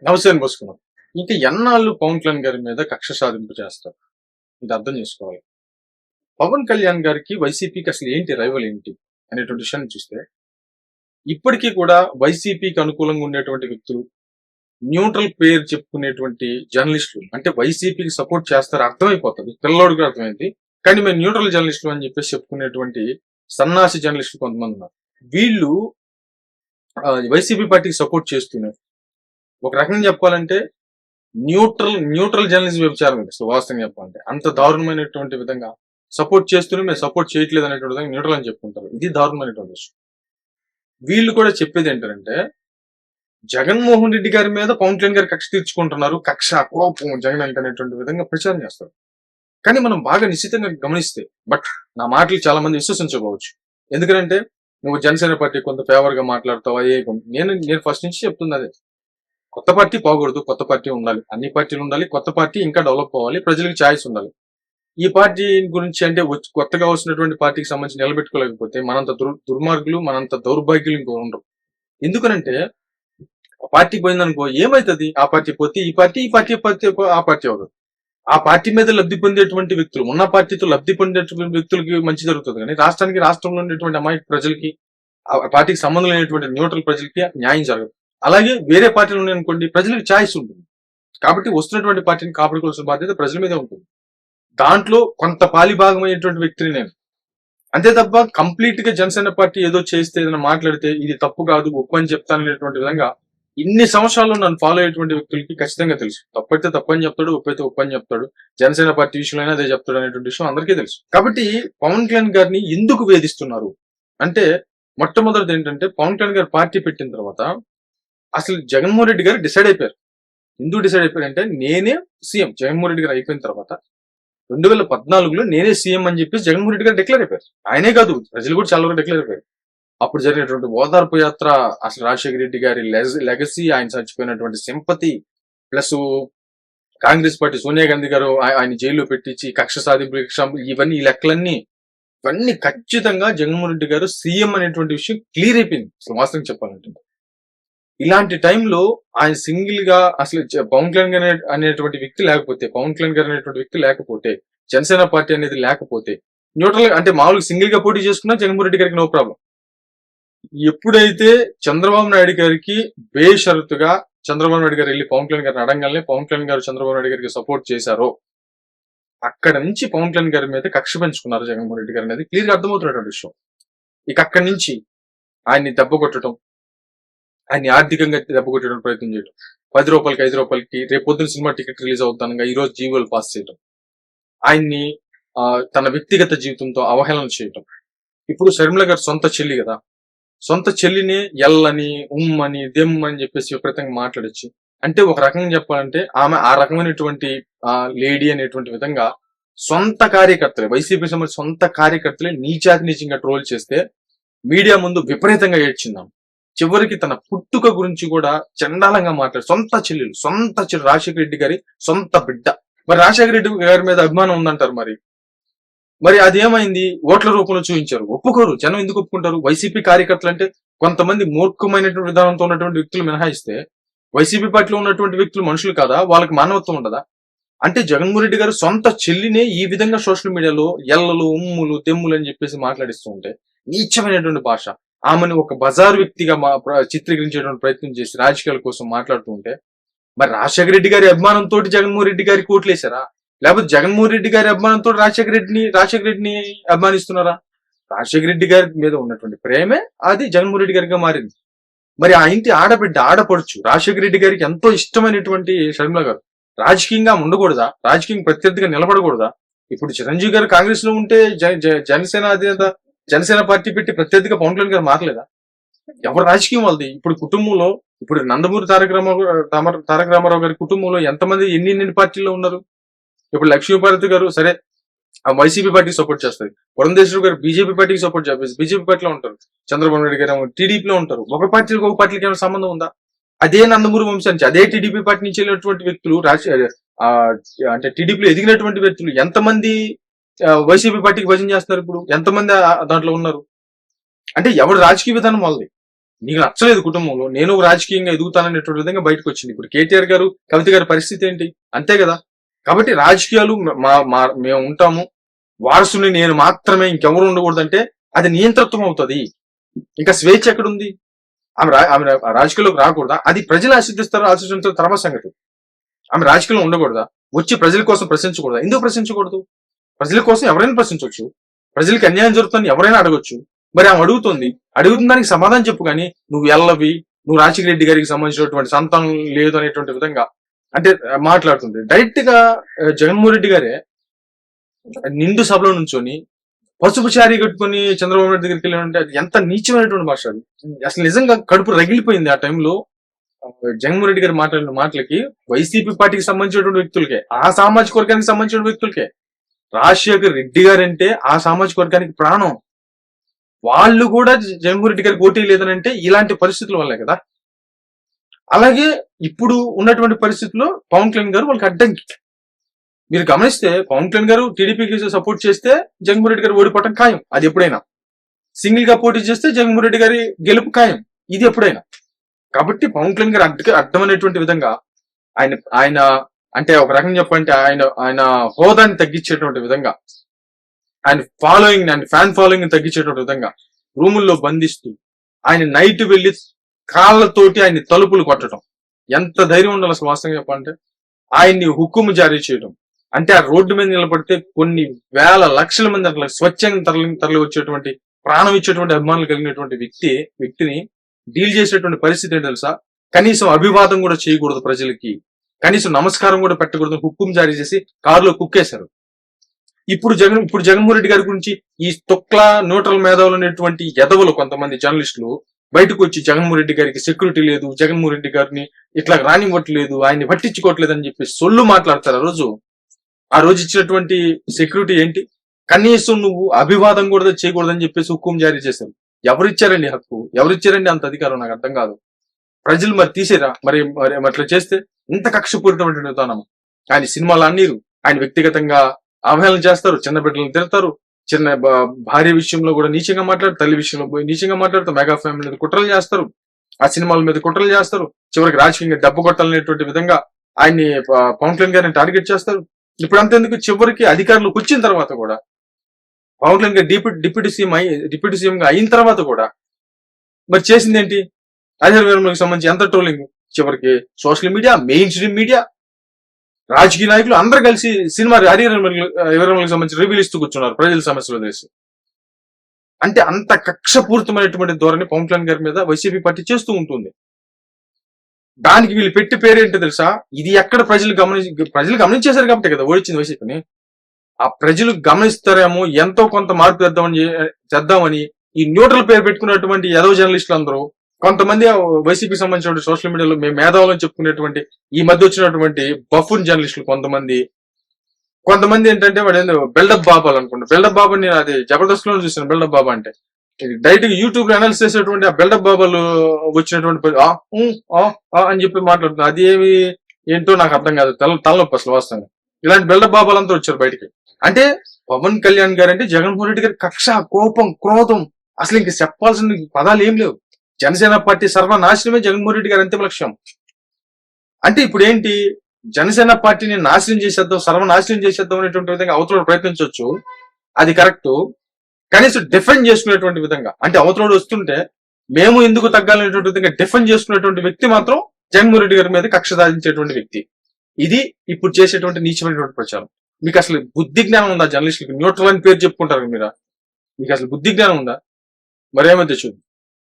నవసేన పోసుకున్నాం. ఇంకా ఎన్నాళ్ళు పవన్ కళ్యాణ్ గారి మీద కక్ష సాధింపు చేస్తారు? ఇది అర్థం చేసుకోవాలి. పవన్ కళ్యాణ్ గారికి వైసీపీకి అసలు ఏంటి రైవల్ ఏంటి అనేటువంటి విషయాన్ని చూస్తే, ఇప్పటికీ కూడా వైసీపీకి అనుకూలంగా ఉండేటువంటి వ్యక్తులు, న్యూట్రల్ పేరు చెప్పుకునేటువంటి జర్నలిస్టులు, అంటే వైసీపీకి సపోర్ట్ చేస్తారు అర్థమైపోతుంది, పిల్లోడికి అర్థమైంది. కానీ మేము న్యూట్రల్ జర్నలిస్టులు అని చెప్పేసి చెప్పుకునేటువంటి సన్నాసి జర్నలిస్టులు కొంతమంది ఉన్నారు. వీళ్ళు వైసీపీ పార్టీకి సపోర్ట్ చేస్తున్నారు. ఒక రకంగా చెప్పాలంటే న్యూట్రల్ జర్నలిజం వ్యభిచారం ఇది. అసలు వాస్తవంగా చెప్పాలంటే అంత దారుణమైనటువంటి విధంగా సపోర్ట్ చేస్తూనే మేము సపోర్ట్ చేయట్లేదు అనేటువంటి విధంగా న్యూట్రల్ అని చెప్పుకుంటారు. ఇది దారుణమైనటువంటి విషయం. వీళ్ళు కూడా చెప్పేది ఏంటంటే, జగన్మోహన్ రెడ్డి గారి మీద పవన్ కళ్యాణ్ గారు కక్ష తీర్చుకుంటున్నారు, కక్ష కోపం జగన్ అంటే అనేటువంటి విధంగా ప్రచారం చేస్తారు. కానీ మనం బాగా నిశ్చితంగా గమనిస్తే, బట్ నా మాటలు చాలా మంది విశ్వసించకపోవచ్చు. ఎందుకంటే నువ్వు జనసేన పార్టీ కొంత ఫేవర్ గా మాట్లాడతావా? నేను ఫస్ట్ నుంచి చెప్తుంది అదే. కొత్త పార్టీ పోకూడదు, కొత్త పార్టీ ఉండాలి, అన్ని పార్టీలు ఉండాలి, కొత్త పార్టీ ఇంకా డెవలప్ అవ్వాలి, ప్రజలకు ఛాయిస్ ఉండాలి. ఈ పార్టీ గురించి అంటే కొత్తగా వస్తున్నటువంటి పార్టీకి సంబంధించి నిలబెట్టుకోలేకపోతే మనంత దుర్మార్గులు, మనంత దౌర్భాగ్యులు ఇంకో ఉండరు. ఎందుకనంటే పార్టీ పోయిందనుకో ఏమైతుంది? ఆ పార్టీ పోతే ఈ పార్టీ, ఈ పార్టీ ఆ పార్టీ అవుతుంది. ఆ పార్టీ మీద లబ్ధి పొందేటువంటి వ్యక్తులు, ఉన్న పార్టీతో లబ్ధి పొందేటువంటి వ్యక్తులకి మంచి జరుగుతుంది, కానీ రాష్ట్రంలో ఉండేటువంటి అమాయక ప్రజలకి, ఆ పార్టీకి సంబంధం లేనటువంటి న్యూట్రల్ ప్రజలకి న్యాయం జరగదు. అలాగే వేరే పార్టీలు ఉన్నాయనుకోండి, ప్రజలకు ఛాయిస్ ఉంటుంది. కాబట్టి వస్తున్నటువంటి పార్టీని కాపాడుకోవాల్సిన బాధ్యత ప్రజల మీదే ఉంటుంది. దాంట్లో కొంత పాలిభాగమైనటువంటి వ్యక్తిని నేను. అంతే తప్ప కంప్లీట్ గా జనసేన పార్టీ ఏదో చేస్తే ఏదైనా మాట్లాడితే ఇది తప్పు కాదు, ఒప్పు అని చెప్తాననేటువంటి విధంగా ఇన్ని సంవత్సరాలు నన్ను ఫాలో అయ్యేటువంటి వ్యక్తులకి ఖచ్చితంగా తెలుసు. తప్పైతే తప్పని చెప్తాడు, ఒప్పైతే ఒప్పని చెప్తాడు. జనసేన పార్టీ విషయంలో అదే చెప్తాడు అనేటువంటి విషయం అందరికీ తెలుసు. కాబట్టి పవన్ కళ్యాణ్ గారిని ఎందుకు వేధిస్తున్నారు అంటే, మొట్టమొదటిది ఏంటంటే, పవన్ కళ్యాణ్ గారు పార్టీ పెట్టిన తర్వాత అసలు జగన్మోహన్ రెడ్డి గారు డిసైడ్ అయిపోయారు. ఎందుకు డిసైడ్ అయిపోయారంటే, నేనే సీఎం. జగన్మోహన్ రెడ్డి గారు అయిపోయిన తర్వాత 2014లో నేనే సీఎం అని చెప్పేసి జగన్మోహన్ రెడ్డి గారు డిక్లేర్ అయిపోయారు. ఆయనే కాదు, ప్రజలు కూడా చాలా వరకు డిక్లేర్ అయిపోయారు. అప్పుడు జరిగినటువంటి ఓదార్పు యాత్ర, అసలు రాజశేఖర రెడ్డి గారి లెగసీ, ఆయన చచ్చిపోయినటువంటి sympathy, plus Congress party Sonia Gandhi గారు ఆయన జైల్లో పెట్టించి కక్ష సాధింపు, ఇవన్నీ ఈ లెక్కలన్నీ ఇవన్నీ ఖచ్చితంగా జగన్మోహన్ రెడ్డి గారు సీఎం అనేటువంటి విషయం క్లియర్ అయిపోయింది. అసలు వాస్తవం చెప్పాలంటే, ఇలాంటి టైంలో ఆయన సింగిల్ గా అసలు పవన్ కళ్యాణ్ గారు అనేటువంటి వ్యక్తి లేకపోతే, పవన్ కళ్యాణ్ గారు అనేటువంటి వ్యక్తి లేకపోతే, జనసేన పార్టీ అనేది లేకపోతే, న్యూట్రల్ అంటే మామూలుగా సింగిల్ గా పోటీ చేసుకున్నా జగన్మోహన్ రెడ్డి గారికి నో ప్రాబ్లం. ఎప్పుడైతే చంద్రబాబు నాయుడు గారికి బేషరతుగా చంద్రబాబు నాయుడు గారు వెళ్ళి పవన్ కళ్యాణ్ గారిని అడగంగానే పవన్ కళ్యాణ్ గారు చంద్రబాబు నాయుడు గారికి సపోర్ట్ చేశారో, అక్కడ నుంచి పవన్ కళ్యాణ్ గారి మీద కక్ష పెంచుకున్నారు జగన్మోహన్ రెడ్డి గారు అనేది క్లియర్ గా అర్థమవుతున్నటువంటి విషయం. ఇక అక్కడి నుంచి ఆయన్ని దెబ్బ కొట్టడం, ఆయన్ని ఆర్థికంగా దెబ్బ కొట్టడం ప్రయత్నం చేయడం, 10 రూపాయలకి 5 రూపాయలకి రేపు పొద్దున సినిమా టికెట్ రిలీజ్ అవుతానుగా ఈ రోజు జీవోలు పాస్ చేయడం, ఆయన్ని తన వ్యక్తిగత జీవితంతో అవహేళన చేయడం. ఇప్పుడు షర్మిల గారు సొంత చెల్లి కదా, సొంత చెల్లిని ఎల్లని, ఉమ్మని, దెమ్మని చెప్పేసి విపరీతంగా మాట్లాడచ్చు. అంటే ఒక రకంగా చెప్పాలంటే ఆమె ఆ రకమైనటువంటి లేడీ అనేటువంటి విధంగా సొంత కార్యకర్తలే, వైసీపీ సంబంధించిన సొంత కార్యకర్తలే నీచాతి నీచంగా ట్రోల్ చేస్తే మీడియా ముందు విపరీతంగా ఏడ్చిందాం. చివరికి తన పుట్టుక గురించి కూడా చండాలంగా మాట్లాడు, సొంత చెల్లి రాజశేఖర రెడ్డి గారి సొంత బిడ్డ. మరి రాజశేఖర రెడ్డి గారి మీద అభిమానం ఉందంటారు, మరి అదేమైంది? ఓట్ల రూపంలో చూపించారు. ఒప్పుకోరు. జనం ఎందుకు ఒప్పుకుంటారు? వైసీపీ కార్యకర్తలు అంటే కొంతమంది మూర్ఖమైనటువంటి విధానంతో ఉన్నటువంటి వ్యక్తులు మినహాయిస్తే, వైసీపీ పార్టీలో ఉన్నటువంటి వ్యక్తులు మనుషులు కాదా? వాళ్ళకి మానవత్వం ఉండదా? అంటే జగన్మోహన్ రెడ్డి గారు సొంత చెల్లినే ఈ విధంగా సోషల్ మీడియాలో ఎల్లలు, ఉమ్ములు, తెమ్ములు అని చెప్పేసి మాట్లాడిస్తూ ఉంటే, నీచమైనటువంటి భాష, ఆమెను ఒక బజారు వ్యక్తిగా చిత్రీకరించేటువంటి ప్రయత్నం చేసి రాజకీయాల కోసం మాట్లాడుతూ ఉంటే, మరి రాజశేఖర రెడ్డి గారి అభిమానంతో జగన్మోహన్ రెడ్డి గారికి ఓట్లేశారా? లేకపోతే జగన్మోహన్ రెడ్డి గారి అభిమానంతో రాజశేఖర రెడ్డిని అభిమానిస్తున్నారా? రాజశేఖర రెడ్డి గారి మీద ఉన్నటువంటి ప్రేమే అది జగన్మోహన్ రెడ్డి గారిగా మారింది. మరి ఆ ఇంటి ఆడబిడ్డ, ఆడపడుచు రాజశేఖర రెడ్డి గారికి ఎంతో ఇష్టమైనటువంటి షర్మిల గారు రాజకీయంగా ఉండకూడదా? రాజకీయం ప్రత్యర్థిగా నిలబడకూడదా? ఇప్పుడు చిరంజీవి గారు కాంగ్రెస్ లో ఉంటే జనసేన అధినేత జనసేన పార్టీ పెట్టి ప్రత్యర్థిగా పవన్ కళ్యాణ్ గారు మారలేదా? ఎవరు రాజకీయం వాళ్ళది. ఇప్పుడు కుటుంబంలో, ఇప్పుడు నందమూరి తారక రామారావు గారి కుటుంబంలో ఎంతమంది ఎన్ని పార్టీల్లో ఉన్నారు? ఇప్పుడు లక్ష్మీపార్వతి గారు సరే వైసీపీ పార్టీకి సపోర్ట్ చేస్తారు, పురంధేశ్వరి గారు బీజేపీ పార్టీకి సపోర్ట్ చేస్తారు, బీజేపీ పార్టీలో ఉంటారు, చంద్రబాబు నాయుడు గారు టీడీపీలో ఉంటారు. ఒక పార్టీకి ఏమైనా సంబంధం ఉందా? అదే నందమూరి వంశం నుంచి, అదే టీడీపీ పార్టీ నుంచి వెళ్ళినటువంటి వ్యక్తులు, అంటే టీడీపీలో ఎదిగినటువంటి వ్యక్తులు ఎంతమంది వైసీపీ పార్టీకి భజన చేస్తున్నారు? ఇప్పుడు ఎంతమంది దాంట్లో ఉన్నారు? అంటే ఎవరు రాజకీయ విధానం వాళ్ళది. నీకు నచ్చలేదు కుటుంబంలో, నేను రాజకీయంగా ఎదుగుతాననేటువంటి విధంగా బయటకు వచ్చింది. ఇప్పుడు కేటీఆర్ గారు, కవిత గారి పరిస్థితి ఏంటి? అంతే కదా. కాబట్టి రాజకీయాలు మేము ఉంటాము, వారసుని నేను మాత్రమే, ఇంకెవరు ఉండకూడదంటే అది నియంతృత్వం అవుతుంది. ఇంకా స్వేచ్ఛ ఎక్కడుంది? ఆమె రాజకీయాల్లోకి రాకూడదా? అది ప్రజలు ఆశిస్తారు తర్వాత సంగతి. ఆమె రాజకీయంలో ఉండకూడదా? వచ్చి ప్రజల కోసం ప్రశ్నించకూడదా? ఎందుకు ప్రశ్నించకూడదు? ప్రజల కోసం ఎవరైనా ప్రశ్నించవచ్చు, ప్రజలకి అన్యాయం జరుగుతుందని ఎవరైనా అడగొచ్చు. మరి ఆమె అడుగుతున్న దానికి సమాధానం చెప్పు. కానీ నువ్వు ఎల్లవి, నువ్వు రాజశేఖర రెడ్డి గారికి సంబంధించినటువంటి సంతానం లేదు అనేటువంటి విధంగా అంటే మాట్లాడుతుంది. డైరెక్ట్ గా జగన్మోహన్ రెడ్డి గారే నిండు సభలో నుంచొని పసుపు చారీ కట్టుకుని చంద్రబాబు నాయుడు దగ్గరికి వెళ్ళి ఎంత నీచమైనటువంటి భాష అది. అసలు నిజంగా కడుపు రగిలిపోయింది ఆ టైంలో. జగన్మోహన్ రెడ్డి గారు మాట్లాడిన మాటలకి వైసీపీ పార్టీకి సంబంధించినటువంటి వ్యక్తులకే, ఆ సామాజిక వర్గానికి సంబంధించిన వ్యక్తులకే, రాజశేఖర్ రెడ్డి గారంటే ఆ సామాజిక వర్గానికి ప్రాణం. వాళ్ళు కూడా జగన్మోహన్ రెడ్డి గారికి ఓటీ లేదనంటే ఇలాంటి పరిస్థితుల వల్లే కదా. అలాగే ఇప్పుడు ఉన్నటువంటి పరిస్థితుల్లో పవన్ కళ్యాణ్ గారు వాళ్ళకి అడ్డంకి. మీరు గమనిస్తే పవన్ కళ్యాణ్ గారు టీడీపీకి సపోర్ట్ చేస్తే జగన్మోహన్ రెడ్డి గారు ఓడిపోవటం ఖాయం. అది ఎప్పుడైనా సింగిల్ గా పోటీ చేస్తే జగన్మోహన్ రెడ్డి గారి గెలుపు ఖాయం. ఇది ఎప్పుడైనా. కాబట్టి పవన్ కళ్యాణ్ గారు అడ్డమైనటువంటి విధంగా ఆయన అంటే ఒక రకంగా చెప్పంటే ఆయన హోదాన్ని తగ్గించేటువంటి విధంగా, ఆయన ఫ్యాన్ ఫాలోయింగ్ తగ్గించేటువంటి విధంగా రూముల్లో బంధిస్తూ ఆయన నైట్ వెళ్లి కాళ్ళతోటి ఆయన తలుపులు కొట్టడం, ఎంత ధైర్యం ఉండాలి అసలు వాస్తవంగా చెప్పాలంటే. ఆయన్ని హుక్కుము జారీ చేయడం అంటే ఆ రోడ్డు మీద నిలబడితే కొన్ని వేల లక్షల మంది అట్లా స్వచ్ఛంగా తరలి వచ్చేటువంటి, ప్రాణం ఇచ్చేటువంటి అభిమానులు కలిగినటువంటి వ్యక్తిని డీల్ చేసేటువంటి పరిస్థితి ఏంటి తెలుసా? కనీసం అభివాదం కూడా చేయకూడదు ప్రజలకి, కనీసం నమస్కారం కూడా పెట్టకూడదు, హుక్కుం జారీ చేసి కారులో కుక్కేశారు. ఇప్పుడు జగన్మోహన్ రెడ్డి గారి గురించి ఈ తొక్ల న్యూట్రల్ మేధావులు అనేటువంటి ఎదవలు కొంతమంది జర్నలిస్టులు బయటకు వచ్చి జగన్మోహన్ రెడ్డి గారికి సెక్యూరిటీ లేదు, జగన్మోహన్ రెడ్డి గారిని ఇట్లా రానివ్వట్లేదు, ఆయన్ని పట్టించుకోవట్లేదు అని చెప్పి సొల్లు మాట్లాడతారు. ఆ రోజు ఇచ్చినటువంటి సెక్యూరిటీ ఏంటి? కనీసం నువ్వు అభివాదం కూడా చేయకూడదని చెప్పేసి హుక్కుం జారీ చేశారు. ఎవరిచ్చారండి హక్కు? ఎవరిచ్చారండి అంత అధికారం? నాకు అర్థం కాదు. ప్రజలు మరి తీసేరా? మరి అట్లా చేస్తే ఇంత కక్షపూరితమైన విధానం. ఆయన సినిమాలు అన్నీరు, ఆయన వ్యక్తిగతంగా అవహేళన చేస్తారు, చిన్న బిడ్డలను తిడతారు, చిన్న భార్య విషయంలో కూడా నీచంగా మాట్లాడతారు, తల్లి విషయంలో నీచంగా మాట్లాడతారు, మెగా ఫ్యామిలీ మీద కుట్రలు చేస్తారు, ఆ సినిమాల మీద కుట్రలు చేస్తారు, చివరికి రాజకీయంగా దెబ్బ కొట్టాలనేటువంటి విధంగా ఆయన్ని పవన్ కళ్యాణ్ గారిని టార్గెట్ చేస్తారు. ఇప్పుడు అంతేందుకు చివరికి అధికారులకు వచ్చిన తర్వాత కూడా పవన్ కళ్యాణ్ గారు డిప్యూటీ సీఎం గా అయిన తర్వాత కూడా మరి చేసింది ఏంటి? హరిహర వీరమలకు సంబంధించి ఎంత ట్రోలింగ్. చివరికి social media, main stream media, రాజకీయ నాయకులు అందరూ కలిసి సినిమా హరిహర వీరమలకు సంబంధించి రివ్యూలు ఇస్తూ కూర్చున్నారు ప్రజల సమస్యలు తెలిసి. అంటే అంత కక్షపూరితమైనటువంటి ధోరణి పవన్ కళ్యాణ్ గారి మీద వైసీపీ పార్టీ చేస్తూ ఉంటుంది. దానికి వీళ్ళు పెట్టి పేరేంటో తెలుసా? ఇది ఎక్కడ ప్రజలు గమనించేశారు కాబట్టి కదా ఓడించింది వైసీపీని. ఆ ప్రజలు గమనిస్తారేమో, ఎంతో కొంత మార్పు చేద్దామని ఈ న్యూట్రల్ పేరు పెట్టుకున్నటువంటి ఎదవ జర్నలిస్టులు అందరూ, కొంతమంది వైసీపీకి సంబంధించిన సోషల్ మీడియాలో మేము మేధావులని చెప్పుకునేటువంటి ఈ మధ్య వచ్చినటువంటి బఫూన్ జర్నలిస్టులు కొంతమంది ఏంటంటే వాడు బిల్డప్ బాబాలు అనుకుంటా. బిల్డప్ బాబా నేను అది జబర్దస్త్ లో చూసాను. బిల్డప్ బాబా అంటే డైరెక్ట్ గా యూట్యూబ్ లో అనాలిసిస్ చేసేటువంటి ఆ బిల్డప్ బాబాలు వచ్చినటువంటి అని చెప్పి మాట్లాడుతున్నారు. అది ఏంటో నాకు అర్థం కాదు. తలనొప్పి అసలు వాస్తవంగా. ఇలాంటి బిల్డప్ బాబాలంతా వచ్చారు బయటికి. అంటే పవన్ కళ్యాణ్ గారు అంటే జగన్మోహన్ రెడ్డి గారి కక్ష, కోపం, క్రోధం, అసలు ఇంక చెప్పాల్సిన పదాలు ఏం లేవు. జనసేన పార్టీ సర్వనాశనమే జగన్మోహన్ రెడ్డి గారి అంతిమ లక్ష్యం. అంటే ఇప్పుడు ఏంటి, జనసేన పార్టీని నాశనం చేసేద్దాం, సర్వనాశనం చేసేద్దాం అనేటువంటి విధంగా అవతల ప్రయత్నించవచ్చు, అది కరెక్ట్. కనీసం డిఫెండ్ చేసుకునేటువంటి విధంగా, అంటే అవతల వస్తుంటే మేము ఎందుకు తగ్గాలనేటువంటి విధంగా డిఫెండ్ చేసుకునేటువంటి వ్యక్తి మాత్రం జగన్మోహన్ రెడ్డి గారి మీద కక్ష సాధించేటువంటి వ్యక్తి. ఇది ఇప్పుడు చేసేటువంటి నీచమైనటువంటి ప్రచారం. మీకు అసలు బుద్ధి జ్ఞానం ఉందా? జర్నలిస్టులకు న్యూట్రల్ అని పేరు చెప్పుకుంటారు మీరు. మీకు అసలు బుద్ధి జ్ఞానం ఉందా? మరేమైతే చూద్దాం.